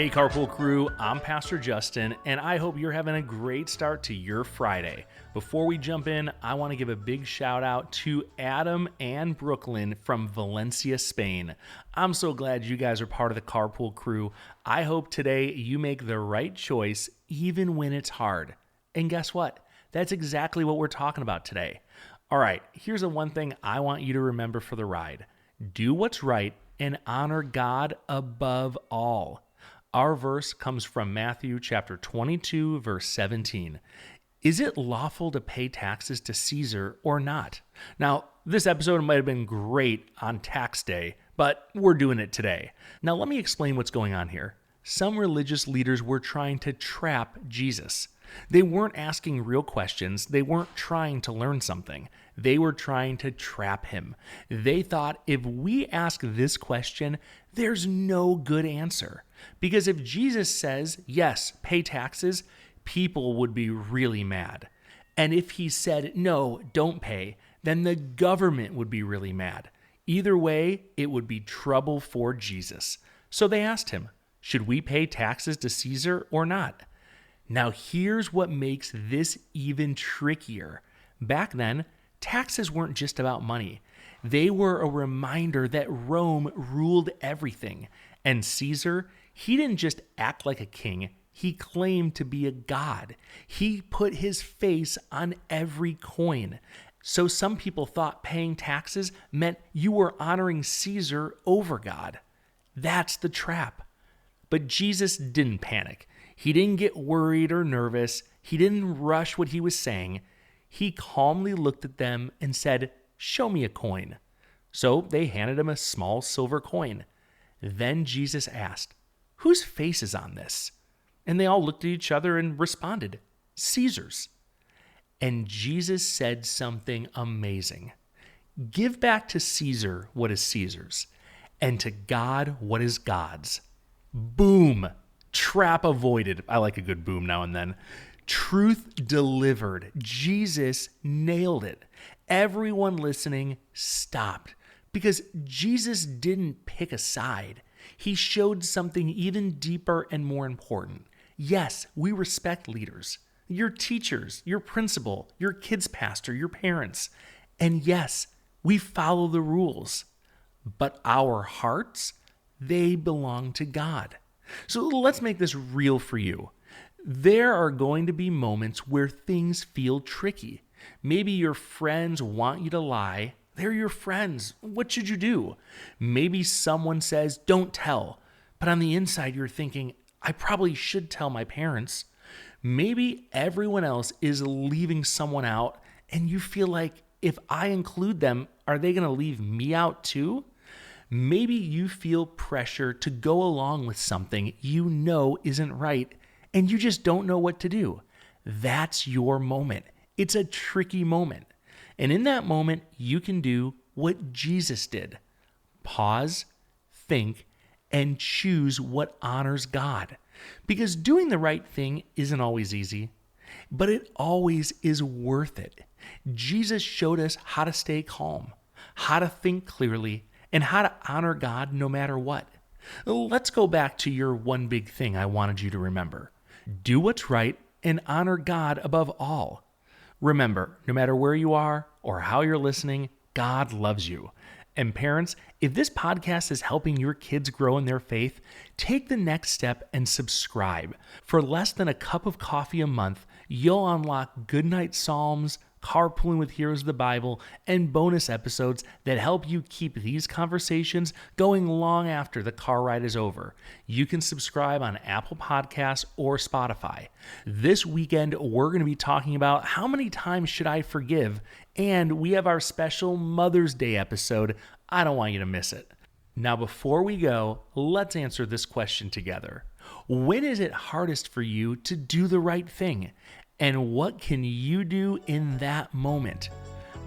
Hey Carpool Crew, I'm Pastor Justin, and I hope you're having a great start to your Friday. Before we jump in, I want to give a big shout out to Adam and Brooklyn from Valencia, Spain. I'm so glad you guys are part of the Carpool Crew. I hope today you make the right choice even when it's hard. And guess what? That's exactly what we're talking about today. All right, here's the one thing I want you to remember for the ride. Do what's right and honor God above all. Our verse comes from Matthew chapter 22, verse 17. Is it lawful to pay taxes to Caesar or not? Now, this episode might have been great on tax day, but we're doing it today. Now, let me explain what's going on here. Some religious leaders were trying to trap Jesus. They weren't asking real questions. They weren't trying to learn something. They were trying to trap him. They thought if we ask this question, there's no good answer. Because if Jesus says, yes, pay taxes, people would be really mad. And if he said, no, don't pay, then the government would be really mad. Either way, it would be trouble for Jesus. So they asked him, should we pay taxes to Caesar or not? Now here's what makes this even trickier. Back then, taxes weren't just about money. They were a reminder that Rome ruled everything. And Caesar, he didn't just act like a king. He claimed to be a god. He put his face on every coin. So some people thought paying taxes meant you were honoring Caesar over God. That's the trap. But Jesus didn't panic. He didn't get worried or nervous. He didn't rush what he was saying. He calmly looked at them and said, show me a coin. So they handed him a small silver coin. Then Jesus asked, whose face is on this? And they all looked at each other and responded, Caesar's. And Jesus said something amazing. Give back to Caesar what is Caesar's, and to God what is God's. Boom. Trap avoided. I like a good boom now and then. Truth delivered. Jesus nailed it. Everyone listening stopped because Jesus didn't pick a side. He showed something even deeper and more important. Yes, we respect leaders, your teachers, your principal, your kids' pastor, your parents. And yes, we follow the rules. But our hearts, they belong to God. So let's make this real for you. There are going to be moments where things feel tricky. Maybe your friends want you to lie. They're your friends. What should you do? Maybe someone says, don't tell. But on the inside, you're thinking, I probably should tell my parents. Maybe everyone else is leaving someone out, and you feel like if I include them, are they going to leave me out too? Maybe you feel pressure to go along with something you know isn't right, and you just don't know what to do. That's your moment. It's a tricky moment. And in that moment, you can do what Jesus did. Pause, think, and choose what honors God. Because doing the right thing isn't always easy, but it always is worth it. Jesus showed us how to stay calm, how to think clearly, and how to honor God no matter what. Let's go back to your one big thing I wanted you to remember. Do what's right and honor God above all. Remember, no matter where you are or how you're listening, God loves you. And parents, if this podcast is helping your kids grow in their faith, take the next step and subscribe. For less than a cup of coffee a month, you'll unlock Goodnight Psalms, Carpooling with Heroes of the Bible, and bonus episodes that help you keep these conversations going long after the car ride is over. You can subscribe on Apple Podcasts or Spotify. This weekend, we're going to be talking about how many times should I forgive, and we have our special Mother's Day episode. I don't want you to miss it. Now, before we go, let's answer this question together. When is it hardest for you to do the right thing? And what can you do in that moment?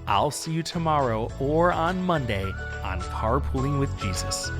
I'll see you tomorrow or on Monday on Carpooling with Jesus.